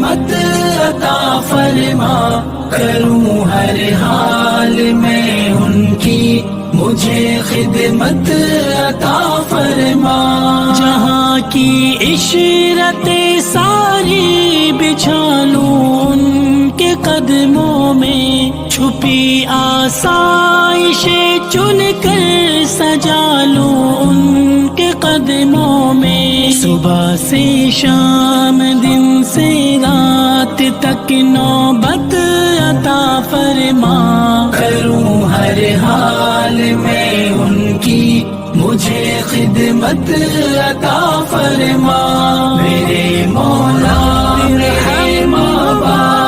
خدمت عطا فرما، کروں ہر حال میں ان کی مجھے خدمت عطا فرما۔ جہاں کی عشرتیں ساری بچھا لوں ان کے قدموں میں، چھپی آسائشیں چن کر سجا لوں ان کے قدموں میں۔ صبح سے شام دن سے رات تک نوبت عطا فرما، کروں ہر حال میں ان کی مجھے خدمت عطا فرما۔ میرے مولا میرے ماں باپ